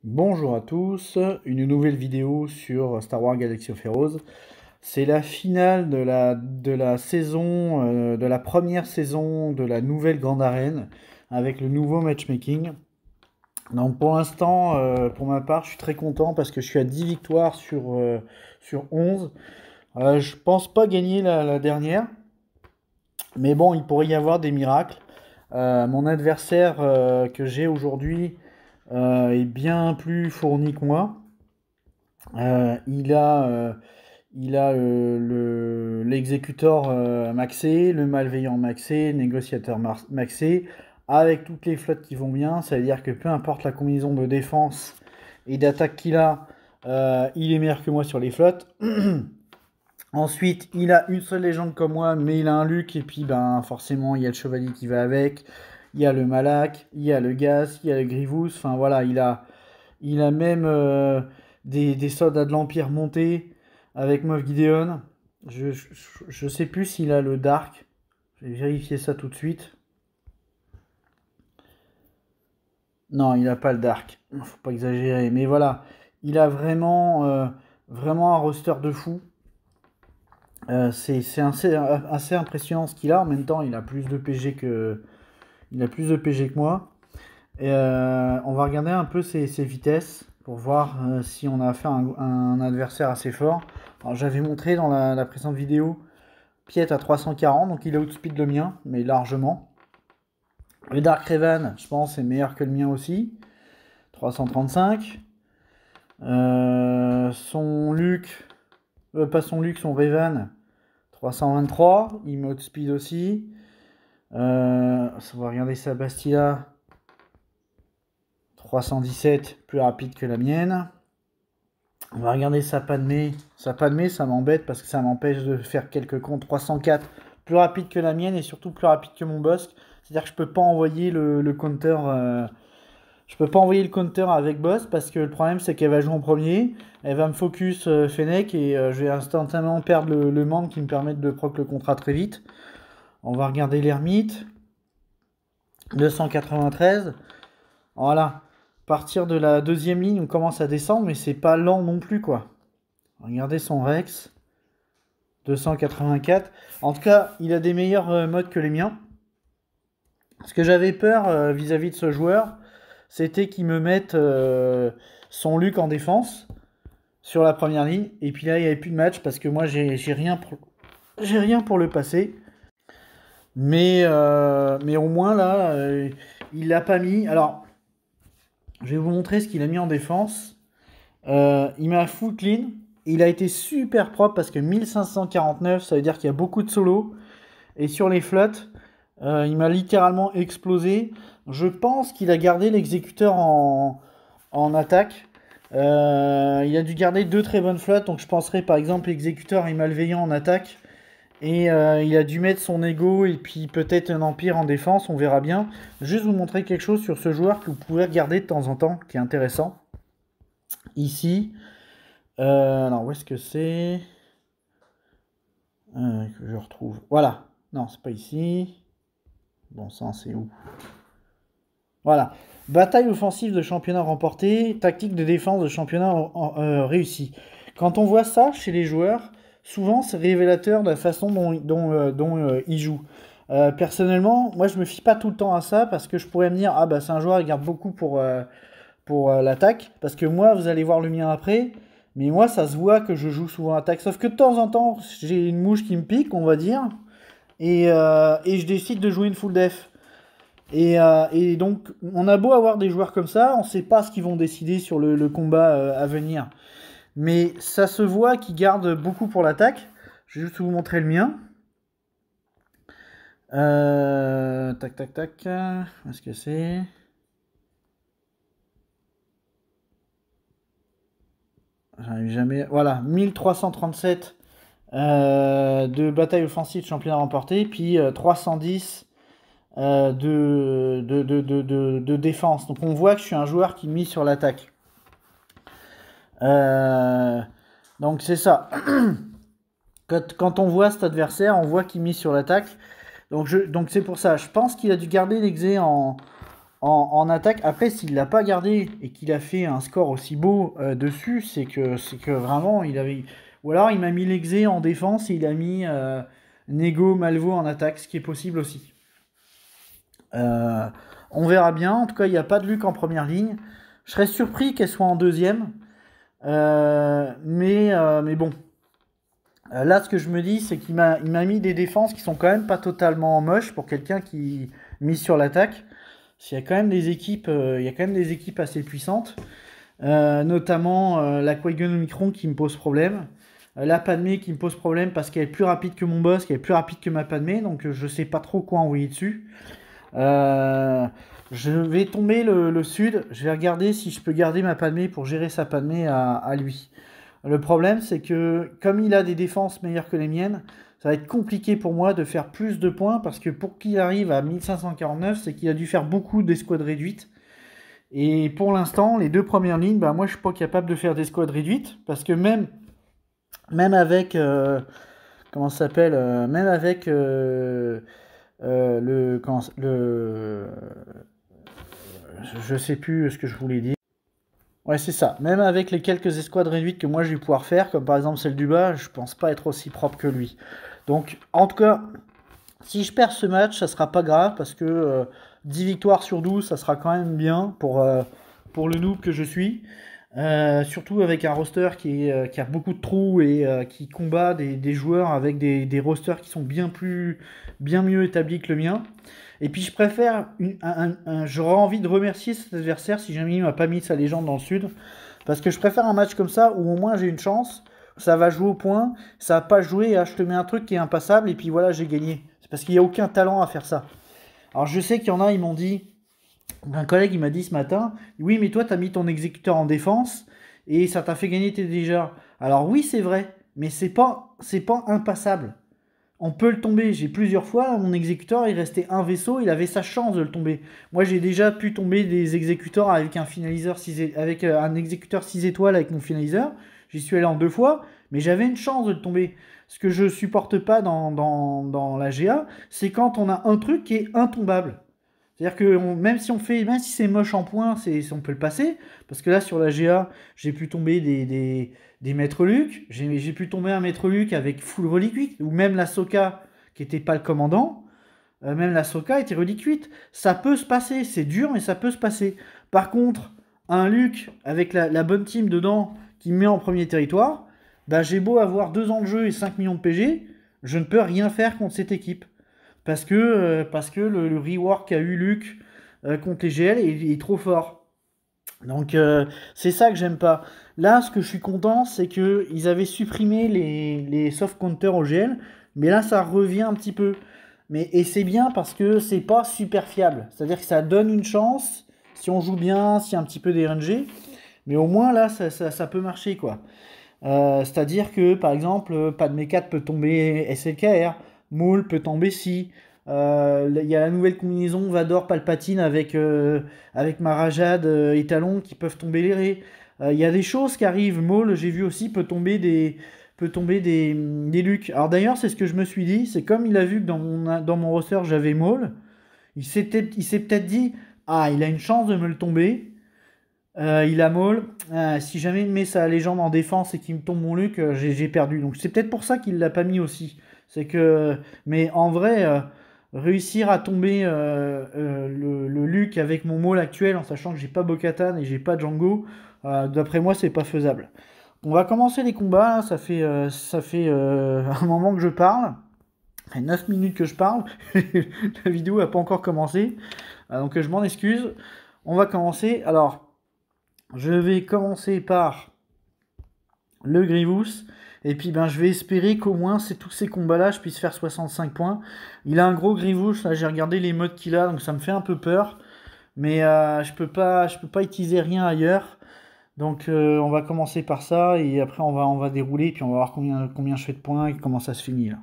Bonjour à tous, une nouvelle vidéo sur Star Wars Galaxy of Heroes. C'est la finale de la saison, de la première saison de la nouvelle Grande Arène avec le nouveau matchmaking. Donc pour l'instant, pour ma part, je suis très content parce que je suis à 10 victoires sur 11. Je pense pas gagner la dernière, mais bon, il pourrait y avoir des miracles. Mon adversaire que j'ai aujourd'hui est bien plus fourni que moi. Il a l'exécuteur maxé, le malveillant maxé, le négociateur maxé, avec toutes les flottes qui vont bien. Ça veut dire que peu importe la combinaison de défense et d'attaque qu'il a, il est meilleur que moi sur les flottes. Ensuite, il a une seule légende comme moi, mais il a un Luke, et puis ben forcément, il y a le chevalier qui va avec, il y a le Malak, il y a le Gaz, il y a le Grievous, enfin voilà, il a même des soldats de l'Empire montés avec Moff Gideon. Je sais plus s'il a le Dark. Je vais vérifier ça tout de suite. Non, il n'a pas le Dark. Faut pas exagérer. Mais voilà, il a vraiment un roster de fou. C'est assez impressionnant ce qu'il a. En même temps, il a plus de PG que moi. Et on va regarder un peu ses vitesses pour voir si on a affaire à un adversaire assez fort. Alors, j'avais montré dans la précédente vidéo Piet à 340, donc il a outspeed le mien, mais largement. Le Dark Revan, je pense, est meilleur que le mien aussi. 335. Son Luke, pas son Luke, son Revan, 323. Il me outspeed aussi. On va regarder sa Bastilla. 317, plus rapide que la mienne. On va regarder sa Padmé. Sa Padmé, ça m'embête parce que ça m'empêche de faire quelques comptes. 304, plus rapide que la mienne et surtout plus rapide que mon Bossk. C'est-à-dire que je peux pas envoyer le counter. Je peux pas envoyer le counter avec Boss parce que le problème c'est qu'elle va jouer en premier. Elle va me focus Fennec et je vais instantanément perdre le membre qui me permet de proc le contrat très vite. On va regarder l'ermite. 293. Voilà. Partir de la deuxième ligne, on commence à descendre, mais c'est pas lent non plus, quoi. Regardez son Rex. 284. En tout cas, il a des meilleurs modes que les miens. Ce que j'avais peur vis-à-vis de ce joueur, c'était qu'il me mette son Luke en défense sur la première ligne. Et puis là, il n'y avait plus de match parce que moi, j'ai rien pour le passer. Mais au moins, là, il l'a pas mis. Alors, je vais vous montrer ce qu'il a mis en défense. Il m'a full clean. Il a été super propre parce que 1549, ça veut dire qu'il y a beaucoup de solos. Et sur les flottes, il m'a littéralement explosé. Je pense qu'il a gardé l'exécuteur en attaque. Il a dû garder deux très bonnes flottes. Donc je penserais par exemple exécuteur et malveillant en attaque. Et il a dû mettre son ego et puis peut-être un empire en défense, on verra bien. Juste vous montrer quelque chose sur ce joueur que vous pouvez regarder de temps en temps, qui est intéressant. Ici. Alors où est-ce que c'est que je retrouve. Voilà. Non, c'est pas ici. Bon sang, c'est où? Voilà. Bataille offensive de championnat remportée, tactique de défense de championnat réussi. Quand on voit ça chez les joueurs, souvent c'est révélateur de la façon dont ils jouent. Personnellement, moi je me fie pas tout le temps à ça parce que je pourrais me dire, ah bah c'est un joueur qui garde beaucoup pour l'attaque. Parce que moi, vous allez voir le mien après, mais moi ça se voit que je joue souvent attaque. Sauf que de temps en temps, j'ai une mouche qui me pique, on va dire, et je décide de jouer une full def. Et donc, on a beau avoir des joueurs comme ça, on ne sait pas ce qu'ils vont décider sur le combat à venir. Mais ça se voit qu'ils gardent beaucoup pour l'attaque. Je vais juste vous montrer le mien. Tac, tac, tac. Est-ce que c'est... J'arrive jamais... Voilà, 1337 de bataille offensive de championnat remporté, puis 310 de défense. Donc on voit que je suis un joueur qui mise sur l'attaque. Donc c'est ça. Quand on voit cet adversaire, on voit qu'il mise sur l'attaque. Donc c'est pour ça. Je pense qu'il a dû garder l'exé en en attaque. Après, s'il l'a pas gardé et qu'il a fait un score aussi beau dessus, c'est que vraiment, il avait... Ou alors, il m'a mis l'exé en défense et il a mis Nego, Malvo en attaque, ce qui est possible aussi. Euh, on verra bien. En tout cas, il n'y a pas de Luc en première ligne. Je serais surpris qu'elle soit en deuxième. Mais bon. Là, ce que je me dis, c'est il m'a mis des défenses qui sont quand même pas totalement moches pour quelqu'un qui mise sur l'attaque. Il y a quand même des équipes, il y a quand même des équipes assez puissantes. Notamment la Qui-Gon Omicron qui me pose problème. La Padmé qui me pose problème parce qu'elle est plus rapide que mon boss, qu'elle est plus rapide que ma Padmé, donc je sais pas trop quoi envoyer dessus. Je vais tomber le sud, je vais regarder si je peux garder ma Padmé pour gérer sa Padmé à lui. Le problème, c'est que comme il a des défenses meilleures que les miennes, ça va être compliqué pour moi de faire plus de points parce que pour qu'il arrive à 1549, c'est qu'il a dû faire beaucoup d'escouades réduites. Et pour l'instant, les deux premières lignes, bah, moi je suis pas capable de faire d'escouades réduites parce que même avec comment ça s'appelle même avec je sais plus ce que je voulais dire. Ouais, c'est ça. Même avec les quelques escouades réduites que moi je vais pouvoir faire, comme par exemple celle du bas, je pense pas être aussi propre que lui. Donc, en tout cas, si je perds ce match, ça sera pas grave parce que 10 victoires sur 12, ça sera quand même bien pour le noob que je suis. Surtout avec un roster qui a beaucoup de trous et qui combat des joueurs avec des rosters qui sont bien mieux établis que le mien. Et puis je préfère, j'aurais envie de remercier cet adversaire si jamais il m'a pas mis sa légende dans le sud. Parce que je préfère un match comme ça où au moins j'ai une chance, ça va jouer au point, ça va pas jouer, je te mets un truc qui est impassable et puis voilà, j'ai gagné. C'est parce qu'il n'y a aucun talent à faire ça. Alors je sais qu'il y en a, ils m'ont dit, un collègue il m'a dit ce matin, oui mais toi t'as mis ton exécuteur en défense et ça t'a fait gagner tes dégâts. Alors oui c'est vrai, mais c'est pas impassable. On peut le tomber. J'ai plusieurs fois, mon exécuteur, il restait un vaisseau, il avait sa chance de le tomber. Moi, j'ai déjà pu tomber des exécuteurs avec un finaliseur avec un exécuteur 6 étoiles avec mon finaliseur. J'y suis allé en 2 fois, mais j'avais une chance de le tomber. Ce que je supporte pas dans la GA, c'est quand on a un truc qui est intombable. C'est-à-dire que même si c'est moche en points, on peut le passer. Parce que là, sur la GA, j'ai pu tomber des maîtres Luc. J'ai pu tomber un maître Luc avec full reliquite. Ou même la Soka, qui n'était pas le commandant. Même la Soka était reliquite. Ça peut se passer. C'est dur, mais ça peut se passer. Par contre, un Luc avec la bonne team dedans qui me met en premier territoire, bah, j'ai beau avoir 2 ans de jeu et 5 millions de PG, je ne peux rien faire contre cette équipe. Parce que le rework qu'a eu Luc contre les GL est trop fort. Donc c'est ça que j'aime pas. Là, ce que je suis content, c'est que ils avaient supprimé les soft counters au GL, mais là ça revient un petit peu. Et c'est bien parce que c'est pas super fiable. C'est-à-dire que ça donne une chance si on joue bien, si un petit peu dérangé. Mais au moins là, ça peut marcher quoi. C'est-à-dire que, par exemple, Padmé 4 peut tomber SLKR, Maul peut tomber Si. Il y a la nouvelle combinaison Vador Palpatine avec Marajad et Talon qui peuvent tomber les raies. Il y a des choses qui arrivent. Maul, j'ai vu aussi, peut tomber des Luke. Alors d'ailleurs, c'est ce que je me suis dit. C'est comme il a vu que dans mon roster, j'avais Maul. Il s'est peut-être dit, ah, il a une chance de me le tomber. Il a Maul. Si jamais il met sa légende en défense et qu'il me tombe mon Luc, j'ai perdu. Donc c'est peut-être pour ça qu'il l'a pas mis aussi. C'est que, mais en vrai, réussir à tomber le Luc avec mon Maul actuel, en sachant que j'ai pas Bo-Katan et j'ai pas Django, d'après moi, c'est pas faisable. On va commencer les combats. Ça fait un moment que je parle. Ça fait 9 minutes que je parle. La vidéo n'a pas encore commencé. Donc je m'en excuse. On va commencer. Alors. Je vais commencer par le Grievous. Et puis je vais espérer qu'au moins tous ces combats-là, je puisse faire 65 points. Il a un gros Grievous, là j'ai regardé les modes qu'il a, donc ça me fait un peu peur. Mais je peux pas utiliser rien ailleurs. Donc on va commencer par ça et après on va dérouler. Puis on va voir combien je fais de points et comment ça se finit là.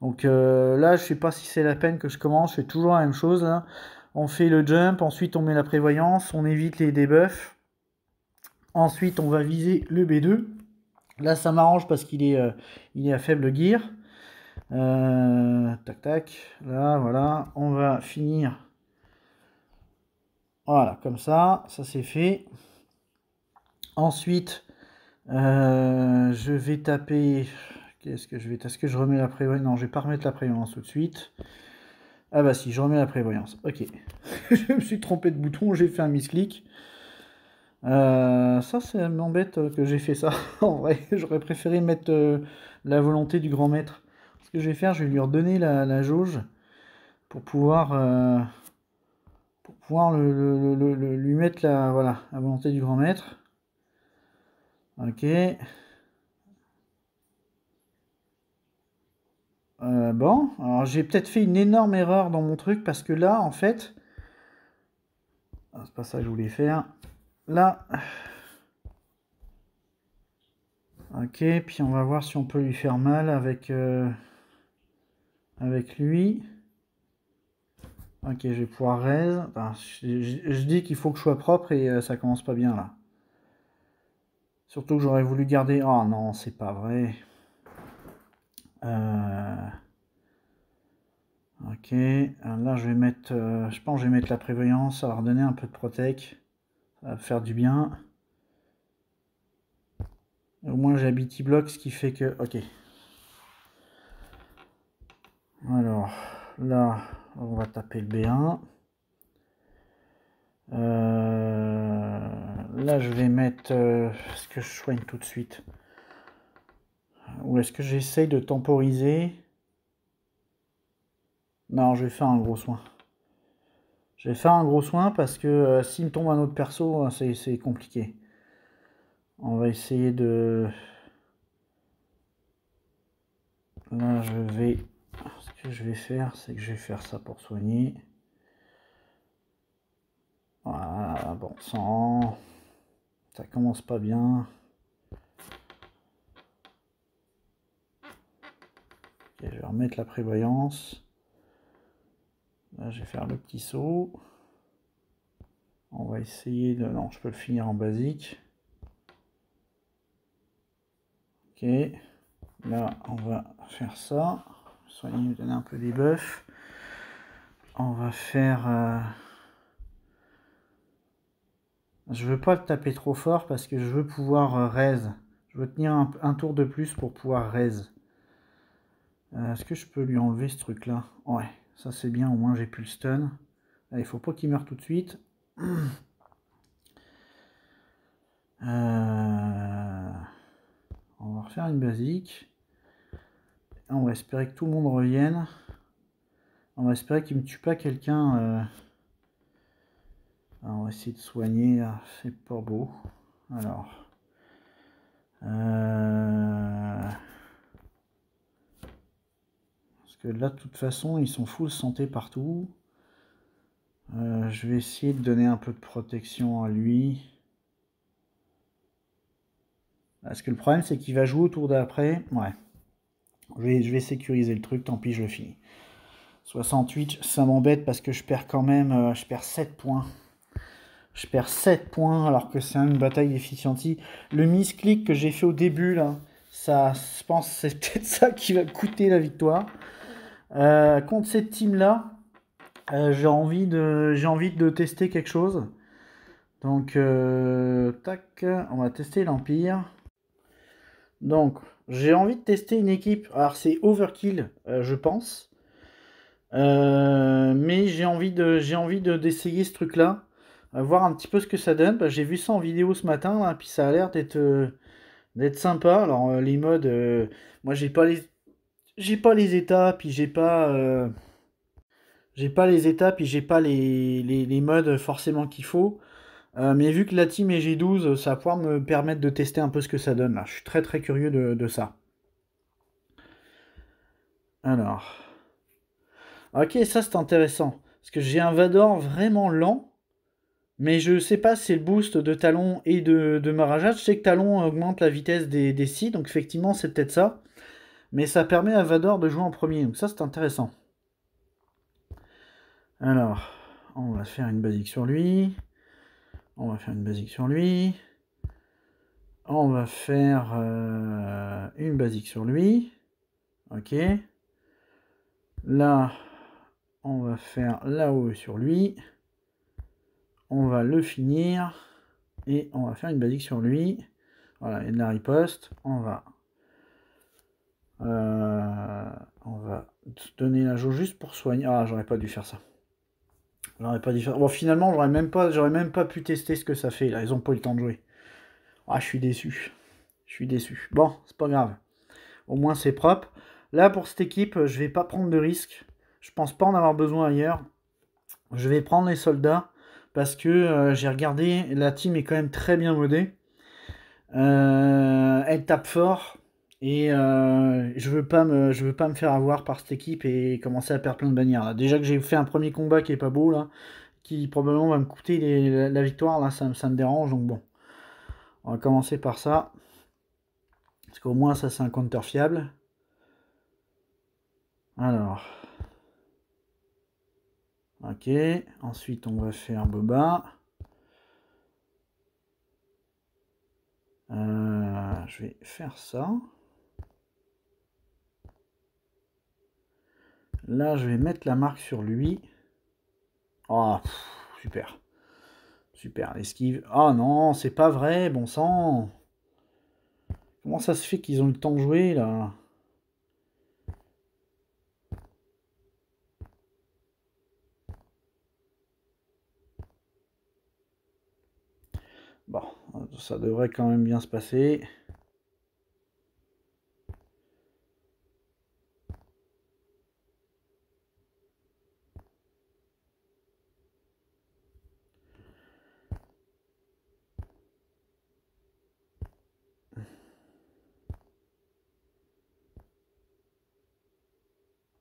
Donc là je sais pas si c'est la peine que je commence, je fais toujours la même chose là. On fait le jump, ensuite on met la prévoyance, on évite les debuffs. Ensuite, on va viser le B2. Là, ça m'arrange parce qu'il est à faible gear. Tac, tac. Là, voilà. On va finir Voilà, comme ça c'est fait. Ensuite, je vais taper... Qu'est-ce que je vais... Est-ce que je remets la prévoyance? Non, je vais pas remettre la prévoyance tout de suite. Ah bah si, je remets la prévoyance. Ok. Je me suis trompé de bouton, j'ai fait un misclick. Ça m'embête que j'ai fait ça. En vrai, j'aurais préféré mettre la volonté du grand maître. Ce que je vais faire, je vais lui redonner la jauge pour pouvoir, lui mettre voilà, la volonté du grand maître. Ok. Bon, alors j'ai peut-être fait une énorme erreur dans mon truc parce que là, en fait, c'est pas ça que je voulais faire. Là, ok, puis on va voir si on peut lui faire mal avec lui. Ok, je vais pouvoir raise. Enfin, je dis qu'il faut que je sois propre et ça commence pas bien là. Surtout que j'aurais voulu garder... Oh non, c'est pas vrai. Ok, là je vais mettre... je pense que je vais mettre la prévoyance, ça va redonner un peu de protec. Ça va faire du bien. Au moins j'ai BT block, ce qui fait que... Ok. Alors, là, on va taper le B1. Là, je vais mettre... est-ce que je soigne tout de suite? Ou est-ce que j'essaye de temporiser? Non, je vais faire un gros soin. Je vais faire un gros soin parce que s'il me tombe un autre perso, c'est compliqué. On va essayer de... Là, je vais... Ce que je vais faire, c'est que je vais faire ça pour soigner. Voilà, bon sang. Ça commence pas bien. Ok, je vais remettre la prévoyance. Là, je vais faire le petit saut. On va essayer de... Non, je peux le finir en basique. Ok. Là, on va faire ça. Soigner, me donner un peu des buffs. On va faire... Je veux pas le taper trop fort parce que je veux pouvoir raise. Je veux tenir un tour de plus pour pouvoir raise. Est-ce que je peux lui enlever ce truc là? Ouais, ça c'est bien, au moins j'ai plus le stun. Là, il faut pas qu'il meure tout de suite. On va refaire une basique. On va espérer que tout le monde revienne. On va espérer qu'il me tue pas quelqu'un. On va essayer de soigner. C'est pas beau. Alors. Parce que là, de toute façon, ils sont full santé partout. Je vais essayer de donner un peu de protection à lui. Parce que le problème, c'est qu'il va jouer au tour d'après. Ouais. Je vais sécuriser le truc, tant pis, je le finis. 68, ça m'embête parce que je perds quand même... je perds 7 points. Je perds 7 points alors que c'est une bataille d'efficiency. Le misclick que j'ai fait au début, là, ça, je pense que c'est peut-être ça qui va coûter la victoire. Contre cette team-là, j'ai envie de tester quelque chose. Donc, tac, on va tester l'Empire. Donc, j'ai envie de tester une équipe. Alors, c'est Overkill, je pense. Mais j'ai envie d'essayer ce truc-là. Voir un petit peu ce que ça donne. Bah, j'ai vu ça en vidéo ce matin, là, puis ça a l'air d'être sympa. Alors, les modes, moi, j'ai pas les états, puis j'ai pas les états, puis j'ai pas les modes forcément qu'il faut. Mais vu que la team est G12, ça va pouvoir me permettre de tester un peu ce que ça donne là. Je suis très très curieux de ça. Alors. Ok, ça c'est intéressant. Parce que j'ai un Vador vraiment lent. Mais je sais pas si c'est le boost de Talon et de Maharaja. Je sais que Talon augmente la vitesse des scies, donc effectivement c'est peut-être ça. Mais ça permet à Vador de jouer en premier, donc ça c'est intéressant. Alors, on va faire une basique sur lui. On va faire une basique sur lui. On va faire une basique sur lui. Ok. Là, on va faire là-haut sur lui. on va le finir. Et on va faire une basique sur lui. Voilà, et de la riposte. On va donner la jauge juste pour soigner. Ah, j'aurais pas dû faire ça. J'aurais pas dû faire. Bon, finalement, j'aurais même pas pu tester ce que ça fait. Là, ils ont pas eu le temps de jouer. Ah, je suis déçu. Je suis déçu. Bon, c'est pas grave. Au moins, c'est propre. Là, pour cette équipe, je vais pas prendre de risques. Je pense pas en avoir besoin ailleurs. Je vais prendre les soldats parce que j'ai regardé. La team est quand même très bien modée. Elle tape fort. Et je veux pas me faire avoir par cette équipe et commencer à perdre plein de bannières. Là. Déjà que j'ai fait un premier combat qui est pas beau, là, qui probablement va me coûter la victoire, là, ça me dérange, donc bon. On va commencer par ça. Parce qu'au moins, ça, c'est un counter fiable. Alors. Ok. Ensuite, on va faire Boba. Je vais faire ça. Là, je vais mettre la marque sur lui. Oh, super. Super, l'esquive. Oh non, c'est pas vrai, bon sang. Comment ça se fait qu'ils ont eu le temps de jouer, là? Bon, ça devrait quand même bien se passer.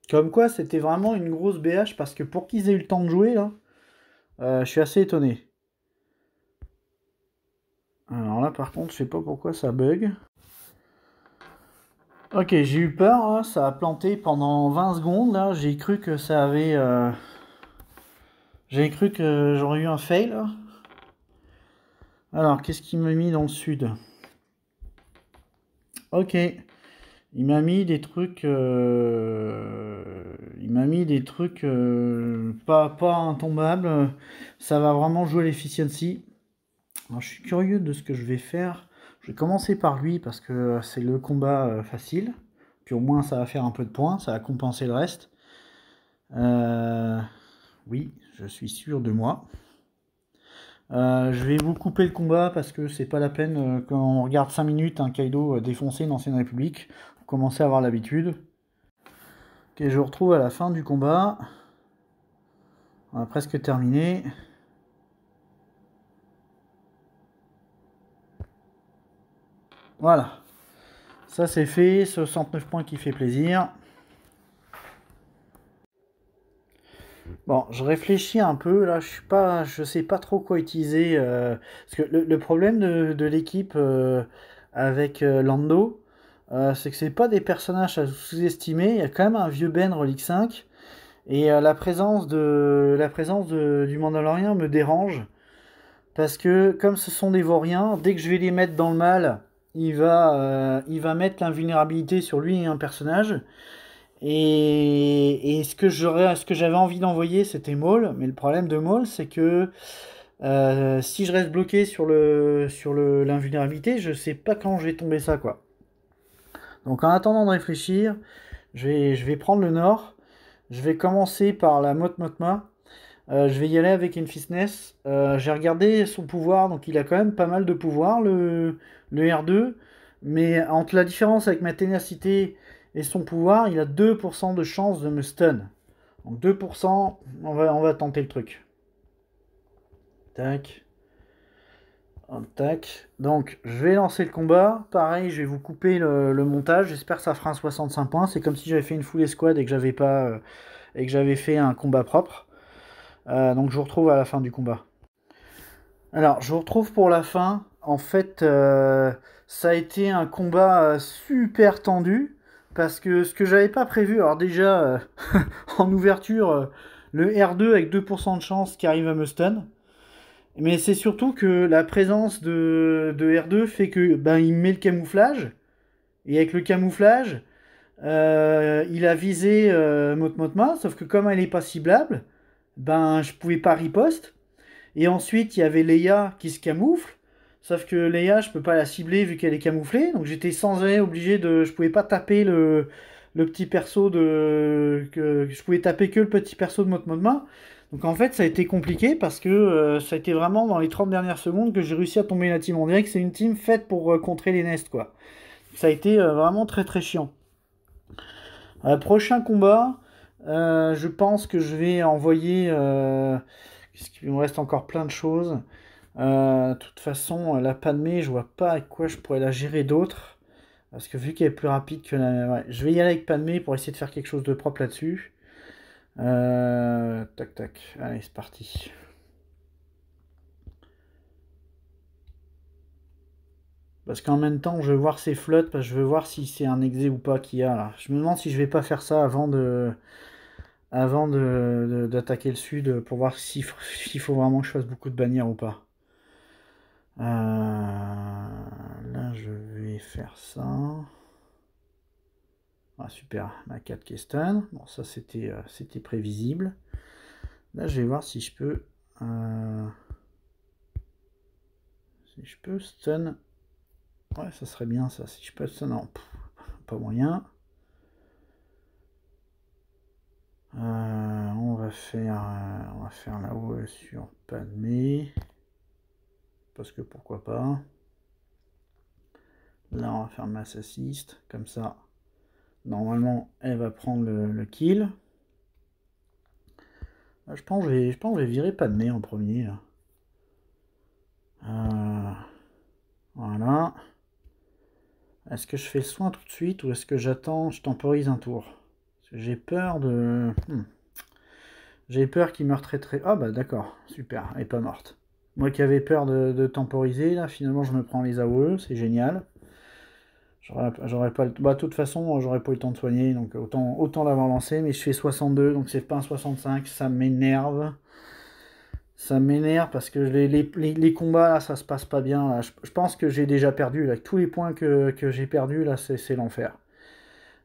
Comme quoi, c'était vraiment une grosse BH, parce que pour qu'ils aient eu le temps de jouer, là, je suis assez étonné. Alors là, par contre, je sais pas pourquoi ça bug. Ok, j'ai eu peur, hein, ça a planté pendant 20 secondes, là, j'ai cru que ça avait... J'ai cru que j'aurais eu un fail, là. Alors, qu'est-ce qu'il m'a mis dans le sud? Ok. Il m'a mis des trucs... Il m'a mis des trucs pas intombables. Ça va vraiment jouer l'efficiency. Alors, je suis curieux de ce que je vais faire. Je vais commencer par lui parce que c'est le combat facile. Puis au moins ça va faire un peu de points, ça va compenser le reste. Oui, je suis sûr de moi. Je vais vous couper le combat parce que c'est pas la peine quand on regarde 5 minutes un Kaido défoncer une ancienne république. Vous commencez à avoir l'habitude. Ok, je vous retrouve à la fin du combat. On a presque terminé. Voilà. Ça c'est fait, 69 points qui fait plaisir. Bon, je réfléchis un peu, là, je sais pas trop quoi utiliser, parce que le problème de l'équipe avec Lando, c'est que c'est pas des personnages à sous-estimer, il y a quand même un vieux Ben Relic 5, et du Mandalorien me dérange, parce que comme ce sont des vauriens, dès que je vais les mettre dans le mal, il va mettre l'invulnérabilité sur lui et un personnage, et ce que j'avais envie d'envoyer, c'était Maul. Mais le problème de Maul, c'est que si je reste bloqué sur l'invulnérabilité, je sais pas quand je vais tomber ça, quoi. Donc en attendant de réfléchir, je vais prendre le nord. Je vais commencer par la Mot Motma. Je vais y aller avec une Fitness. J'ai regardé son pouvoir, donc il a quand même pas mal de pouvoir, le R2. Mais entre la différence avec ma ténacité et son pouvoir, il a 2% de chance de me stun. Donc 2%, on va tenter le truc. Tac. Tac. Donc je vais lancer le combat. Pareil, je vais vous couper le montage. J'espère que ça fera un 65 points. C'est comme si j'avais fait une full escouade et que j'avais pas et que j'avais fait un combat propre. Donc je vous retrouve à la fin du combat. Alors, je vous retrouve pour la fin. En fait, ça a été un combat super tendu. Parce que ce que j'avais pas prévu, alors déjà, en ouverture, le R2 avec 2% de chance qui arrive à me stun. Mais c'est surtout que la présence de R2 fait que ben, il met le camouflage. Et avec le camouflage, il a visé Motmotma, sauf que comme elle n'est pas ciblable, ben je pouvais pas riposte. Et ensuite, il y avait Leia qui se camoufle. Sauf que Leia, je peux pas la cibler vu qu'elle est camouflée. Donc j'étais sans arrêt obligé de... Je pouvais pas taper le petit perso de... Je pouvais taper que le petit perso de Mot Mothma. Donc en fait, ça a été compliqué parce que ça a été vraiment dans les 30 dernières secondes que j'ai réussi à tomber la team. On dirait que c'est une team faite pour contrer les nests, quoi. Ça a été vraiment très très chiant. Prochain combat, je pense que je vais envoyer... Parce qu'il me reste encore plein de choses. De toute façon, la Padmé, je vois pas avec quoi je pourrais la gérer d'autre. Parce que vu qu'elle est plus rapide que la... Ouais, je vais y aller avec Padmé pour essayer de faire quelque chose de propre là-dessus. Tac, tac. Allez, c'est parti. Parce qu'en même temps, je veux voir ses flottes, parce que je veux voir si c'est un exé ou pas qu'il y a là. Je me demande si je vais pas faire ça avant d'attaquer le sud pour voir s'il faut vraiment que je fasse beaucoup de bannières ou pas. Là, je vais faire ça. Ah, super, ma 4 qui est stun. Bon, ça, c'était prévisible. Là, je vais voir si je peux... si je peux stun... Ouais, ça serait bien, ça. Si je peux stun... Non, pas moyen. On va faire là-haut sur Padmé. Parce que pourquoi pas. Là, on va faire mass assist. Comme ça, normalement, elle va prendre le kill. Là, je pense que je vais virer Padmé en premier. Là. Voilà. Est-ce que je fais le soin tout de suite ou est-ce que j'attends, je temporise un tour? Parce que j'ai peur de... J'ai peur qu'il meure très très... Ah bah d'accord, super, elle est pas morte. Moi qui avais peur de temporiser, là finalement je me prends les AOE, c'est génial. J'aurais pas le... Bah de toute façon, j'aurais pas eu le temps de soigner, donc autant l'avoir lancé, mais je fais 62, donc c'est pas un 65, ça m'énerve. Ça m'énerve parce que les combats, là, ça se passe pas bien. Là. Je pense que j'ai déjà perdu. Là. Tous les points que j'ai perdus, là, c'est l'enfer.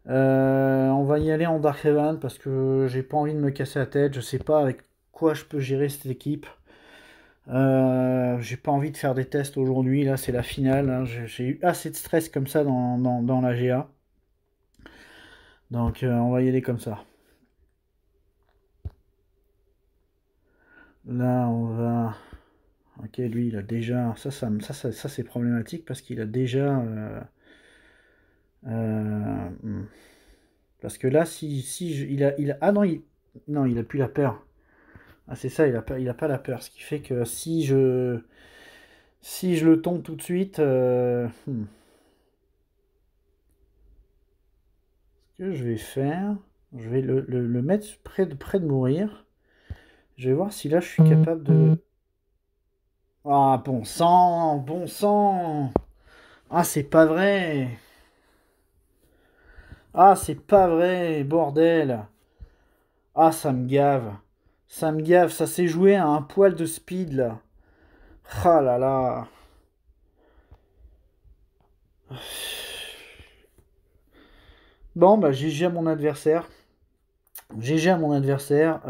On va y aller en Darkhaven parce que j'ai pas envie de me casser la tête. Je sais pas avec quoi je peux gérer cette équipe. J'ai pas envie de faire des tests aujourd'hui. Là, c'est la finale. Hein. J'ai eu assez de stress comme ça dans la GA. Donc, on va y aller comme ça. Là, on va... Ok, lui, il a déjà... Ça c'est problématique parce qu'il a déjà... Parce que là, ah non, non, il a plus la peur. Ah, c'est ça, il a pas la peur. Ce qui fait que si je le tombe tout de suite... Ce que je vais faire... Je vais le mettre près de mourir. Je vais voir si là, je suis capable de... Ah, bon sang, bon sang. Ah, c'est pas vrai. Ah, c'est pas vrai, bordel. Ah, ça me gave. Ça me gave, ça s'est joué à un poil de speed, là. Ah là là. Bon, bah, GG à mon adversaire. GG à mon adversaire.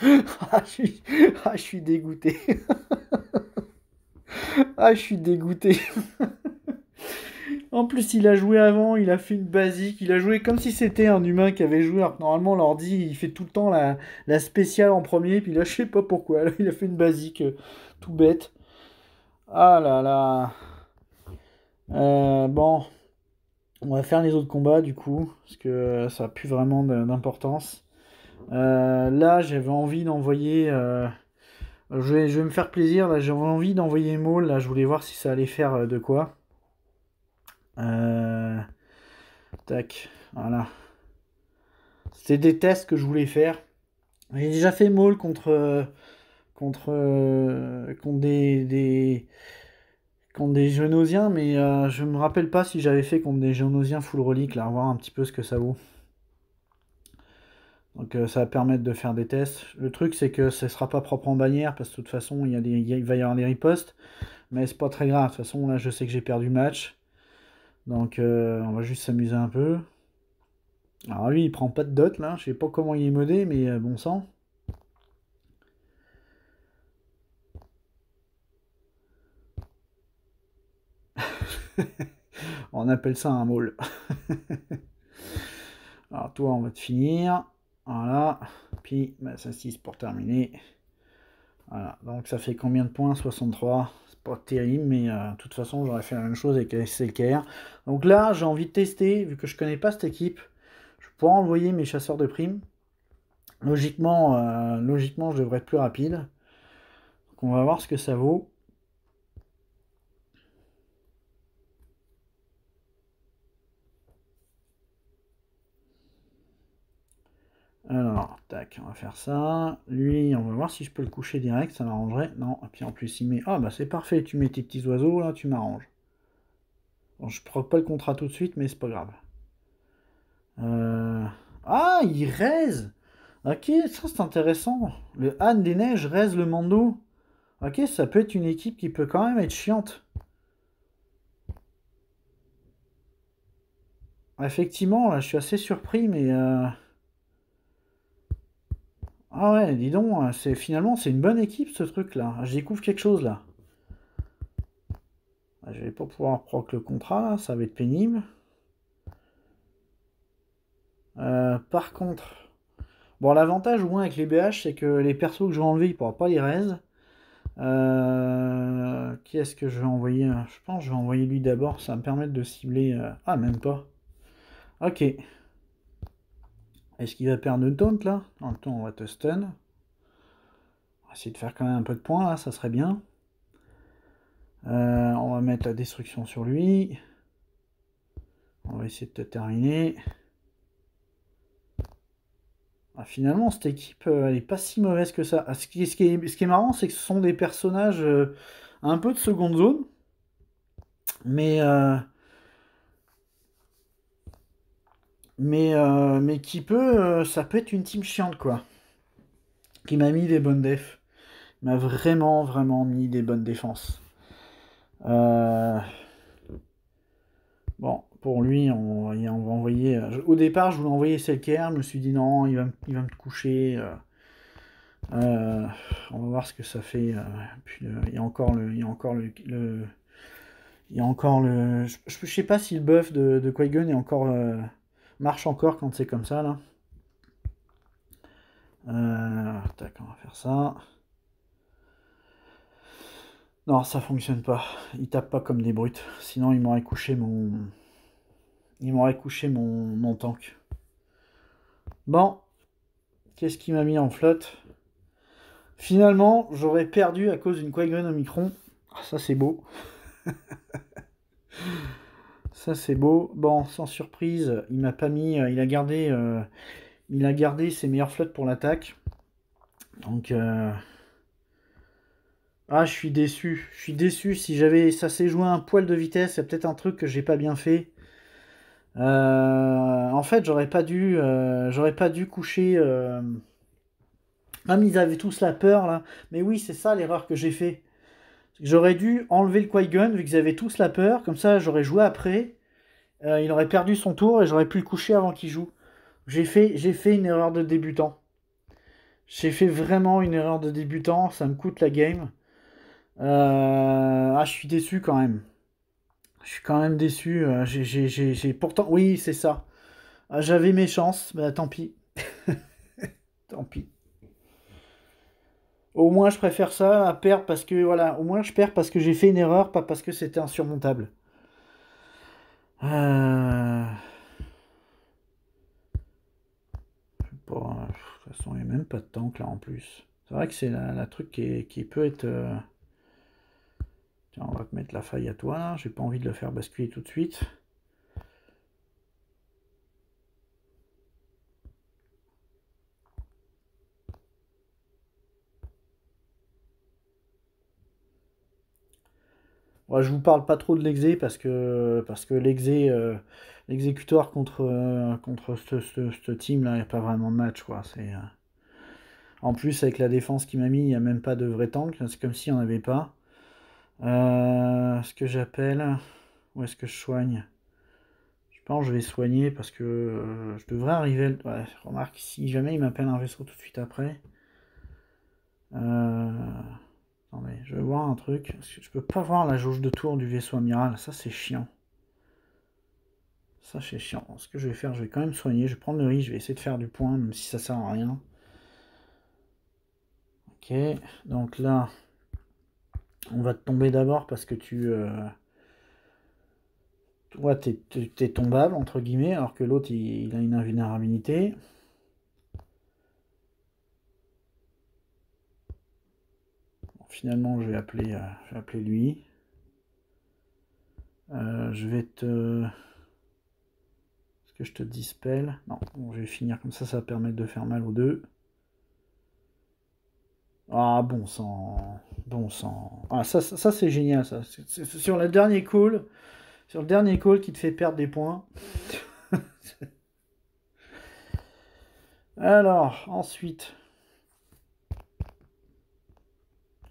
je suis dégoûté. Ah, je suis dégoûté. En plus, il a joué avant, il a fait une basique, il a joué comme si c'était un humain qui avait joué, alors que normalement, l'ordi, il fait tout le temps la spéciale en premier, puis là, je sais pas pourquoi, là, il a fait une basique tout bête. Ah là là. Bon, on va faire les autres combats, du coup, parce que ça n'a plus vraiment d'importance. Là, j'avais envie d'envoyer... je vais me faire plaisir, là, j'avais envie d'envoyer Maul, là, je voulais voir si ça allait faire de quoi. Tac, voilà. C'était des tests que je voulais faire. J'ai déjà fait Maul contre des Geonosiens, mais je me rappelle pas si j'avais fait contre des Geonosiens full relique, là, voir un petit peu ce que ça vaut. Donc ça va permettre de faire des tests. Le truc c'est que ce sera pas propre en bannière, parce que de toute façon il va y avoir des ripostes, mais c'est pas très grave. De toute façon là je sais que j'ai perdu le match. Donc on va juste s'amuser un peu. Alors lui, il prend pas de dot, là. Je sais pas comment il est modé, mais bon sang. On appelle ça un maul. Alors toi, on va te finir. Voilà. Puis, bah, ça 6 pour terminer. Voilà. Donc ça fait combien de points? 63. C'est pas terrible, mais de toute façon, j'aurais fait la même chose avec SLKR. Donc là, j'ai envie de tester, vu que je connais pas cette équipe. Je pourrais envoyer mes chasseurs de primes. Logiquement, je devrais être plus rapide. Donc on va voir ce que ça vaut. Alors, tac, on va faire ça. Lui, on va voir si je peux le coucher direct, ça m'arrangerait. Non, et puis en plus, il met... Ah, bah c'est parfait, tu mets tes petits oiseaux, là, tu m'arranges. Bon, je proc pas le contrat tout de suite, mais c'est pas grave. Ah, il raise. Ok, ça c'est intéressant. Le Han des Neiges raise le Mando. Ok, ça peut être une équipe qui peut quand même être chiante. Effectivement, là, je suis assez surpris, mais... Ah ouais, dis donc, finalement, c'est une bonne équipe, ce truc-là. Je découvre quelque chose, là. Je vais pas pouvoir proc le contrat, là, ça va être pénible. Par contre... Bon, l'avantage, au moins, avec les BH, c'est que les persos que je vais enlever, il pourra pas les raise. Qui est-ce que je vais envoyer? Je pense que je vais envoyer lui d'abord, ça va me permettre de cibler... Ah, même pas. Ok. Est-ce qu'il va perdre de taunt, là? En même temps, on va te stun. On va essayer de faire quand même un peu de points, là, ça serait bien. On va mettre la destruction sur lui. On va essayer de te terminer. Ah, finalement, cette équipe, elle est pas si mauvaise que ça. Ah, ce qui est marrant, c'est que ce sont des personnages un peu de seconde zone. Mais, mais qui peut, ça peut être une team chiante, quoi. Qui m'a mis des bonnes defs. Il m'a vraiment, vraiment mis des bonnes défenses. Bon, pour lui, on va envoyer... Au départ, je voulais envoyer Selker, je me suis dit non, il va me coucher. On va voir ce que ça fait. Puis, il y a encore le... Il y a encore le il y a encore le... Je sais pas si le buff de Qui-Gon est encore, marche encore quand c'est comme ça, là. Tac, on va faire ça. Non, ça fonctionne pas. Il tape pas comme des brutes. Sinon, il m'aurait couché mon... Il m'aurait couché mon tank. Bon. Qu'est-ce qui m'a mis en flotte? Finalement, j'aurais perdu à cause d'une Qui-Gon Omicron. Ah, ça, c'est beau. Ça, c'est beau. Bon, sans surprise, il m'a pas mis... il a gardé ses meilleures flottes pour l'attaque. Donc... Ah, je suis déçu. Je suis déçu. Si j'avais... Ça s'est joué un poil de vitesse, c'est peut-être un truc que j'ai pas bien fait. En fait, j'aurais pas dû coucher... Même ils avaient tous la peur, là. Mais oui, c'est ça l'erreur que j'ai fait. J'aurais dû enlever le Qui-Gon, vu qu'ils avaient tous la peur. Comme ça, j'aurais joué après. Il aurait perdu son tour et j'aurais pu le coucher avant qu'il joue. J'ai fait une erreur de débutant. J'ai fait vraiment une erreur de débutant. Ça me coûte la game. Ah, je suis déçu quand même. Je suis quand même déçu. Pourtant... Oui, c'est ça. Ah, j'avais mes chances. Bah, tant pis. Tant pis. Au moins, je préfère ça à perdre parce que, voilà, au moins je perds parce que j'ai fait une erreur, pas parce que c'était insurmontable. Euh... Je sais pas, de toute façon, il n'y a même pas de tank là en plus. C'est vrai que c'est la truc qui peut être... Tiens, on va te mettre la faille à toi là, j'ai pas envie de le faire basculer tout de suite. Ouais, je vous parle pas trop de l'exé parce que l'exé, l'exécutoire contre ce team là, il n'y a pas vraiment de match quoi. En plus avec la défense qu'il m'a mis, il n'y a même pas de vrai tank, c'est comme s'il n'y en avait pas. Ce que j'appelle... Où est-ce que je soigne? Je Je pense que je vais soigner parce que je devrais arriver... Ouais, remarque, si jamais il m'appelle un vaisseau tout de suite après... Attendez, je vais voir un truc. Je peux pas voir la jauge de tour du vaisseau amiral. Ça, c'est chiant. Ça, c'est chiant. Ce que je vais faire, je vais quand même soigner. Je vais prendre le risque. Je vais essayer de faire du point, même si ça sert à rien. Ok. Donc là, on va te tomber d'abord parce que toi, t'es tombable, entre guillemets, alors que l'autre, il a une invulnérabilité. Bon, finalement, je vais appeler lui. Je vais te... Est-ce que je te dispelle? Non, bon, je vais finir comme ça va permettre de faire mal aux deux. Ah, bon sang. Bon sang. Ah, ça c'est génial, ça. C'est sur le dernier call. Sur le dernier call qui te fait perdre des points. Alors, ensuite...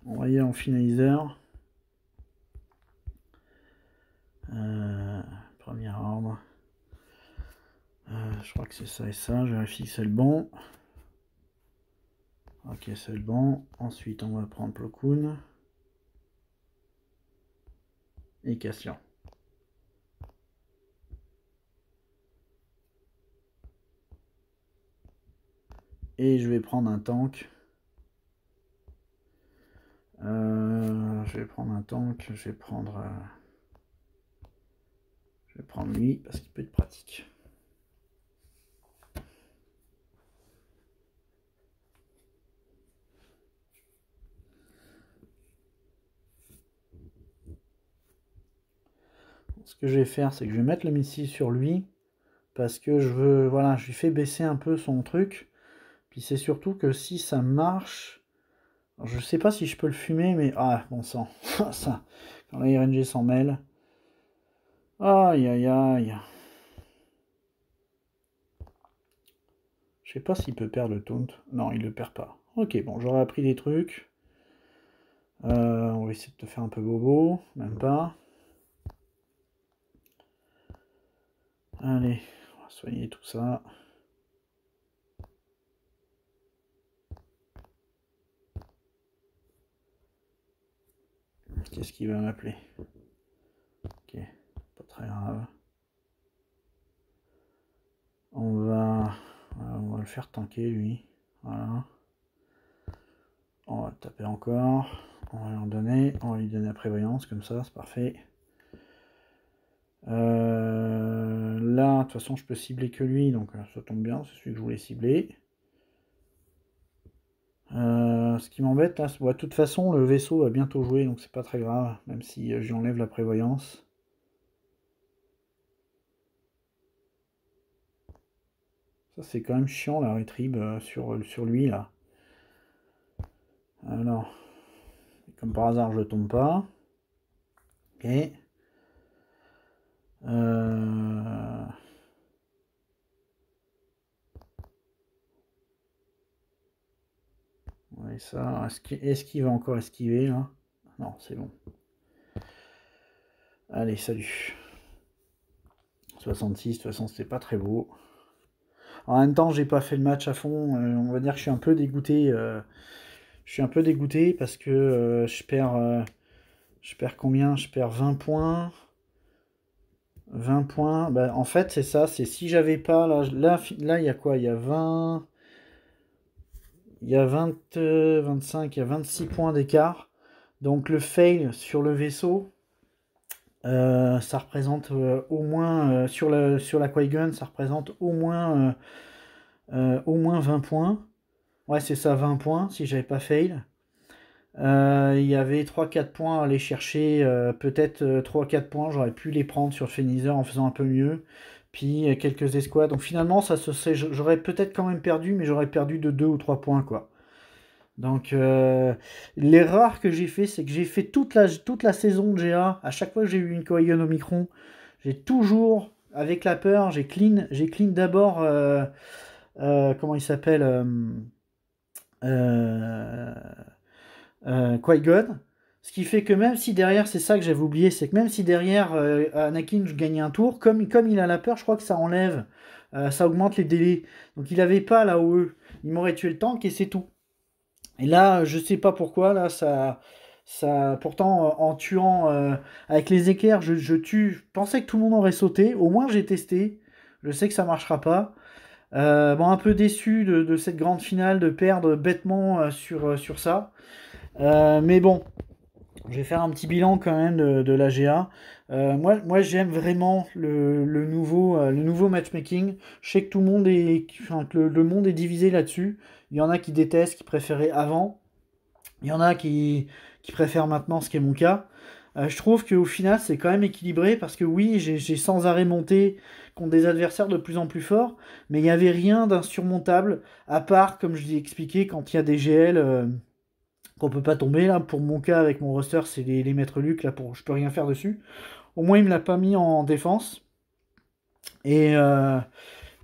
On va y aller en finaliseur. Premier ordre. Je crois que c'est ça et ça. Je vérifie que c'est le bon. Ok, c'est le bon. Ensuite, on va prendre Plo Koon. Et Cassian. Et je vais prendre un tank. Je vais prendre un tank. Je vais prendre lui parce qu'il peut être pratique. Ce que je vais faire, c'est que je vais mettre le missile sur lui. Parce que je veux... Voilà, je lui fais baisser un peu son truc. Puis c'est surtout que si ça marche... Alors, je sais pas si je peux le fumer, mais... Ah, bon sang. Ça, quand la RNG s'en mêle... Aïe, aïe, aïe. Je sais pas s'il peut perdre le taunt. Non, il le perd pas. Ok, bon, j'aurais appris des trucs. On va essayer de te faire un peu bobo. Même pas. Allez, on va soigner tout ça. Qu'est-ce qu'il va m'appeler? Ok, pas très grave. On va le faire tanker, lui. Voilà. On va taper encore. On va lui en donner. On va lui donner la prévoyance, comme ça, c'est parfait. Là, de toute façon, je peux cibler que lui, donc ça tombe bien, c'est celui que je voulais cibler. Ce qui m'embête, là, de toute façon, le vaisseau va bientôt jouer, donc c'est pas très grave, même si j'enlève la prévoyance. Ça, c'est quand même chiant, la retrieve sur lui, là. Alors, comme par hasard, je tombe pas. Ok. Ouais, ça. Est-ce qu'il va encore esquiver, là? Non, c'est bon. Allez, salut. 66, de toute façon, c'était pas très beau. En même temps, j'ai pas fait le match à fond. On va dire que je suis un peu dégoûté. Je suis un peu dégoûté parce que je perds combien? Je perds 20 points. 20 points. Bah, en fait, c'est ça. C'est si j'avais pas... Là, il y a quoi? Il y a 20... Il y a 20, 25, il y a 26 points d'écart. Donc le fail sur le vaisseau, ça représente au moins, sur la Qui-Gon, ça représente au moins 20 points. Ouais, c'est ça, 20 points, si j'avais pas fail. Il y avait 3-4 points à aller chercher, peut-être 3-4 points, j'aurais pu les prendre sur Phéniseur en faisant un peu mieux. Puis quelques escouades. Donc finalement, j'aurais peut-être quand même perdu, mais j'aurais perdu de 2 ou 3 points, quoi. Donc l'erreur que j'ai fait, c'est que j'ai fait toute la saison de GA. À chaque fois que j'ai eu une Qui-Gon au micron, j'ai toujours, avec la peur, j'ai clean d'abord, comment il s'appelle, Qui-Gon. Ce qui fait que même si derrière, c'est ça que j'avais oublié, c'est que même si derrière Anakin je gagnais un tour, comme il a la peur, je crois que ça enlève, ça augmente les délais. Donc il avait pas la OE. Il m'aurait tué le tank et c'est tout. Et là, je sais pas pourquoi, là, pourtant, en tuant avec les éclairs, je tue. Je pensais que tout le monde aurait sauté. Au moins, j'ai testé. Je sais que ça marchera pas. Bon, un peu déçu de cette grande finale, de perdre bêtement sur ça. Mais bon, je vais faire un petit bilan quand même de la GA. Moi j'aime vraiment le nouveau matchmaking. Je sais que tout le monde enfin, que le monde est divisé là-dessus. Il y en a qui détestent, qui préféraient avant. Il y en a qui préfèrent maintenant, ce qui est mon cas. Je trouve qu'au final, c'est quand même équilibré parce que oui, j'ai sans arrêt monté contre des adversaires de plus en plus forts, mais il n'y avait rien d'insurmontable, à part, comme je l'ai expliqué, quand il y a des GL qu'on peut pas tomber. Là, pour mon cas, avec mon roster, c'est les maîtres Luc, là, je peux rien faire dessus. Au moins, il me l'a pas mis en défense. Et,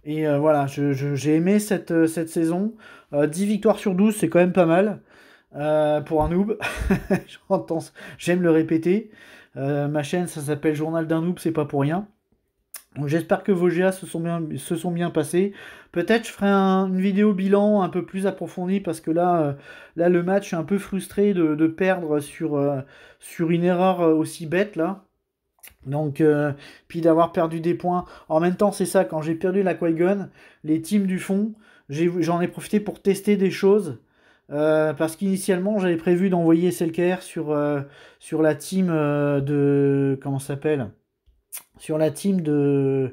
voilà, j'ai aimé cette saison. 10 victoires sur 12, c'est quand même pas mal. Pour un noob, j'entends, j'aime le répéter. Ma chaîne, ça s'appelle Journal d'un noob, c'est pas pour rien. Donc j'espère que vos GA se sont bien passés. Peut-être je ferai une vidéo bilan un peu plus approfondie parce que là le match, je suis un peu frustré de perdre sur une erreur aussi bête là. Donc, puis d'avoir perdu des points. En même temps, c'est ça, quand j'ai perdu la Qui-Gon, les teams du fond, j'en ai profité pour tester des choses. Parce qu'initialement, j'avais prévu d'envoyer Selker sur la team de... Comment ça s'appelle? Sur la team euh,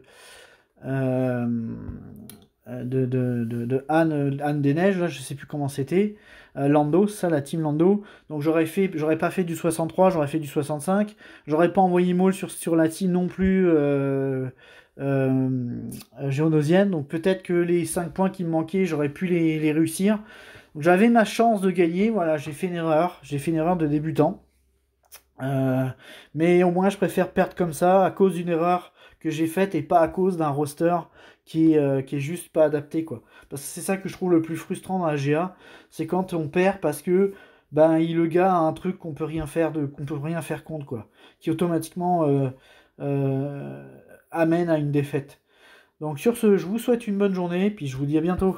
de Anne des Neiges, là, je sais plus comment c'était. Lando, ça, la team Lando. Donc j'aurais pas fait du 63, j'aurais fait du 65. J'aurais pas envoyé Maul sur la team non plus géonosienne. Donc peut-être que les 5 points qui me manquaient, j'aurais pu les réussir. Donc j'avais ma chance de gagner. Voilà, j'ai fait une erreur. J'ai fait une erreur de débutant. Mais au moins, je préfère perdre comme ça à cause d'une erreur que j'ai faite et pas à cause d'un roster qui est juste pas adapté, quoi. Parce que c'est ça que je trouve le plus frustrant dans la GA, c'est quand on perd parce que ben le gars a un truc qu'on peut rien faire contre, quoi, qui automatiquement amène à une défaite. Donc sur ce, je vous souhaite une bonne journée, puis je vous dis à bientôt.